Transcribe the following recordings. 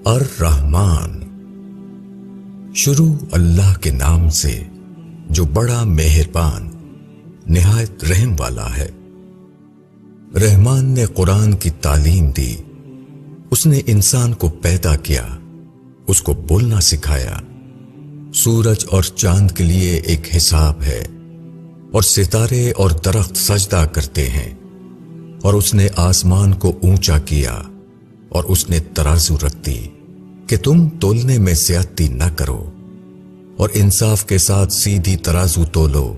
الرحمن، شروع اللہ کے نام سے جو بڑا مہربان نہایت رحم والا ہے۔ رحمان نے قرآن کی تعلیم دی، اس نے انسان کو پیدا کیا، اس کو بولنا سکھایا۔ سورج اور چاند کے لیے ایک حساب ہے، اور ستارے اور درخت سجدہ کرتے ہیں۔ اور اس نے آسمان کو اونچا کیا، اور اس نے ترازو رکھ دی کہ تم تولنے میں زیادتی نہ کرو، اور انصاف کے ساتھ سیدھی ترازو تولو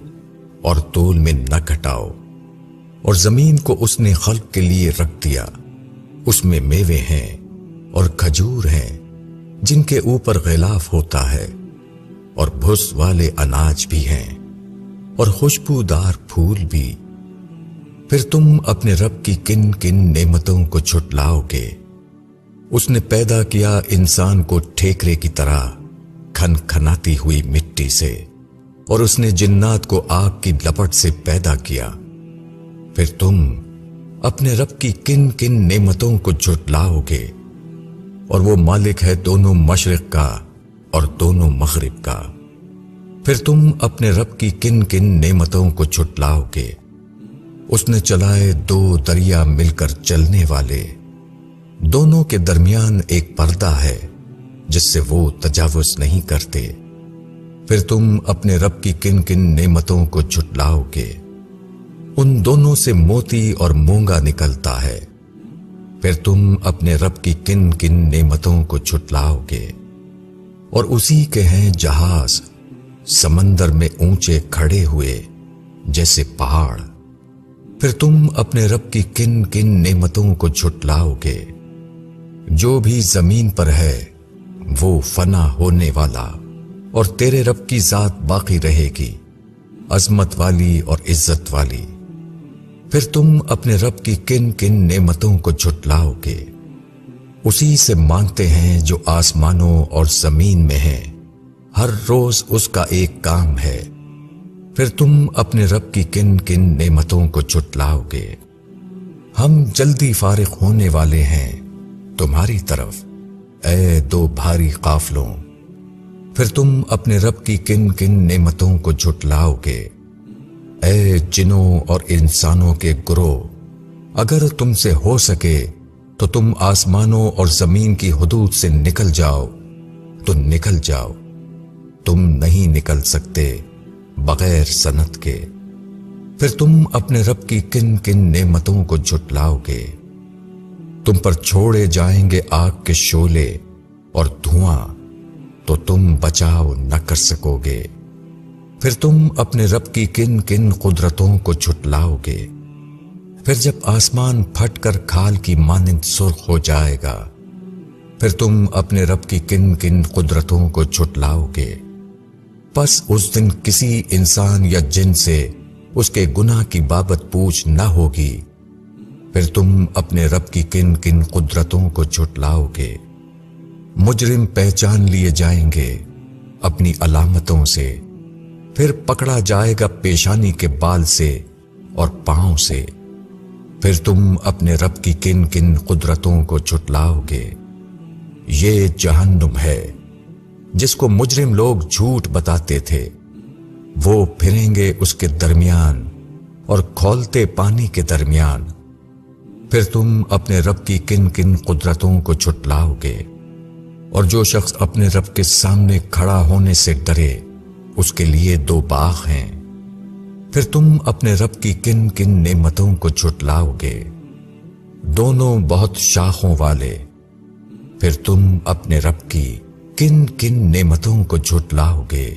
اور تول میں نہ گھٹاؤ۔ اور زمین کو اس نے خلق کے لیے رکھ دیا، اس میں میوے ہیں اور کھجور ہیں جن کے اوپر غلاف ہوتا ہے، اور بھس والے اناج بھی ہیں اور خوشبودار پھول بھی۔ پھر تم اپنے رب کی کن کن نعمتوں کو جھٹلاؤ گے؟ اس نے پیدا کیا انسان کو ٹھیکرے کی طرح کھن کھناتی ہوئی مٹی سے، اور اس نے جنات کو آگ کی لپٹ سے پیدا کیا۔ پھر تم اپنے رب کی کن کن نعمتوں کو جھٹلاؤ گے؟ اور وہ مالک ہے دونوں مشرق کا اور دونوں مغرب کا۔ پھر تم اپنے رب کی کن کن نعمتوں کو جھٹلاؤ گے؟ اس نے چلائے دو دریا مل کر چلنے والے، دونوں کے درمیان ایک پردہ ہے جس سے وہ تجاوز نہیں کرتے۔ پھر تم اپنے رب کی کن کن نعمتوں کو جھٹلاؤ گے؟ ان دونوں سے موتی اور مونگا نکلتا ہے۔ پھر تم اپنے رب کی کن کن نعمتوں کو جھٹلاؤ گے؟ اور اسی کے ہیں جہاز سمندر میں اونچے کھڑے ہوئے جیسے پہاڑ۔ پھر تم اپنے رب کی کن کن نعمتوں کو جھٹلاؤ گے؟ جو بھی زمین پر ہے وہ فنا ہونے والا، اور تیرے رب کی ذات باقی رہے گی، عظمت والی اور عزت والی۔ پھر تم اپنے رب کی کن کن نعمتوں کو جھٹلاؤ گے؟ اسی سے مانگتے ہیں جو آسمانوں اور زمین میں ہیں، ہر روز اس کا ایک کام ہے۔ پھر تم اپنے رب کی کن کن نعمتوں کو جھٹلاؤ گے؟ ہم جلدی فارغ ہونے والے ہیں تمہاری طرف، اے دو بھاری قافلوں۔ پھر تم اپنے رب کی کن کن نعمتوں کو جھٹلاؤ گے؟ اے جنوں اور انسانوں کے گروہ، اگر تم سے ہو سکے تو تم آسمانوں اور زمین کی حدود سے نکل جاؤ تو نکل جاؤ، تم نہیں نکل سکتے بغیر سنت کے۔ پھر تم اپنے رب کی کن کن نعمتوں کو جھٹلاؤ گے؟ تم پر چھوڑے جائیں گے آگ کے شعلے اور دھواں، تو تم بچاؤ نہ کر سکو گے۔ پھر تم اپنے رب کی کن کن قدرتوں کو جھٹلاؤ گے؟ پھر جب آسمان پھٹ کر کھال کی مانند سرخ ہو جائے گا، پھر تم اپنے رب کی کن کن قدرتوں کو جھٹلاؤ گے؟ پس اس دن کسی انسان یا جن سے اس کے گناہ کی بابت پوچھ نہ ہوگی۔ پھر تم اپنے رب کی کن کن قدرتوں کو جھٹلاؤ گے؟ مجرم پہچان لیے جائیں گے اپنی علامتوں سے، پھر پکڑا جائے گا پیشانی کے بال سے اور پاؤں سے۔ پھر تم اپنے رب کی کن کن قدرتوں کو جھٹلاؤ گے؟ یہ جہنم ہے جس کو مجرم لوگ جھوٹ بتاتے تھے، وہ پھریں گے اس کے درمیان اور کھولتے پانی کے درمیان۔ پھر تم اپنے رب کی کن کن قدرتوں کو جھٹلاؤ گے؟ اور جو شخص اپنے رب کے سامنے کھڑا ہونے سے ڈرے اس کے لیے دو باغ ہیں۔ پھر تم اپنے رب کی کن کن نعمتوں کو جھٹلاؤ گے؟ دونوں بہت شاخوں والے۔ پھر تم اپنے رب کی کن کن نعمتوں کو جھٹلاؤ گے؟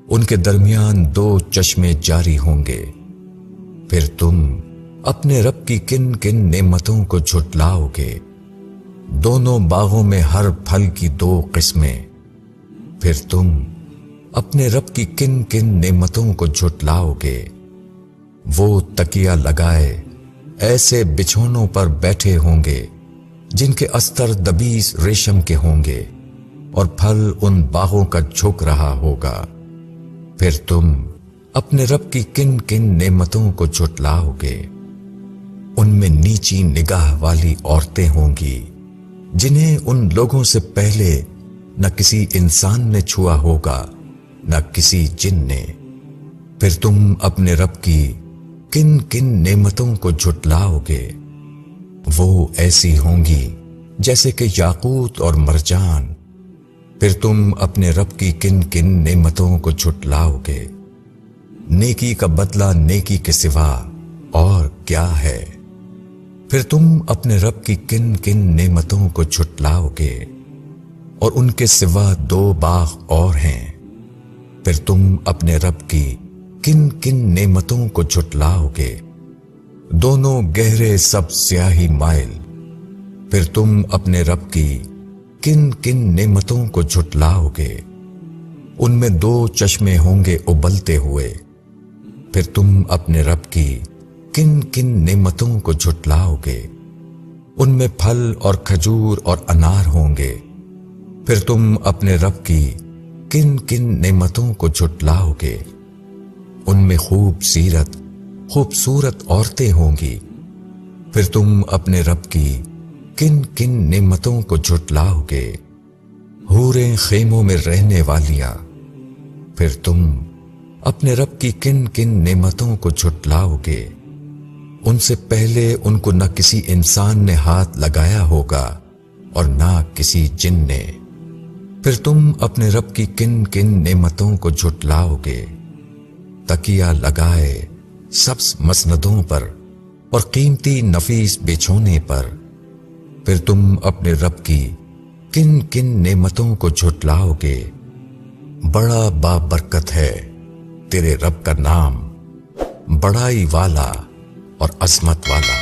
ان کے درمیان دو چشمے جاری ہوں گے۔ پھر تم اپنے رب کی کن کن نعمتوں کو جھٹلاؤ گے؟ دونوں باغوں میں ہر پھل کی دو قسمیں۔ پھر تم اپنے رب کی کن کن نعمتوں کو جھٹلاؤ گے؟ وہ تکیہ لگائے ایسے بچھونوں پر بیٹھے ہوں گے جن کے استر دبیس ریشم کے ہوں گے، اور پھل ان باغوں کا جھک رہا ہوگا۔ پھر تم اپنے رب کی کن کن نعمتوں کو جھٹلاؤ گے؟ ان میں نیچی نگاہ والی عورتیں ہوں گی، جنہیں ان لوگوں سے پہلے نہ کسی انسان نے چھوا ہوگا نہ کسی جن نے۔ پھر تم اپنے رب کی کن کن نعمتوں کو جھٹلاؤ گے؟ وہ ایسی ہوں گی جیسے کہ یاقوت اور مرجان۔ پھر تم اپنے رب کی کن کن نعمتوں کو جھٹلاؤ گے؟ نیکی کا بدلہ نیکی کے سوا اور کیا ہے؟ پھر تم اپنے رب کی کن کن نعمتوں کو جھٹلاؤ گے؟ اور ان کے سوا 2 باغ اور ہیں۔ پھر تم اپنے رب کی کن کن نعمتوں کو جھٹلاؤ گے؟ دونوں گہرے سب سیاہی مائل۔ پھر تم اپنے رب کی کن کن نعمتوں کو جھٹلاؤ گے؟ ان میں 2 چشمے ہوں گے ابلتے ہوئے۔ پھر تم اپنے رب کی کن کن نعمتوں کو جھٹلاؤ گے؟ ان میں پھل اور کھجور اور انار ہوں گے۔ پھر تم اپنے رب کی کن کن نعمتوں کو جھٹلاؤ گے؟ ان میں خوبصورت عورتیں ہوں گی۔ پھر تم اپنے رب کی کن کن نعمتوں کو جھٹلاؤ گے؟ حوریں خیموں میں رہنے والیاں۔ پھر تم اپنے رب کی کن کن نعمتوں کو جھٹلاؤ گے؟ ان سے پہلے ان کو نہ کسی انسان نے ہاتھ لگایا ہوگا اور نہ کسی جن نے۔ پھر تم اپنے رب کی کن کن نعمتوں کو جھٹلاؤ گے؟ تکیہ لگائے سبز مسندوں پر اور قیمتی نفیس بچھونے پر۔ پھر تم اپنے رب کی کن کن نعمتوں کو جھٹلاؤ گے؟ بڑا بابرکت ہے تیرے رب کا نام، بڑائی والا اور عظمت والا۔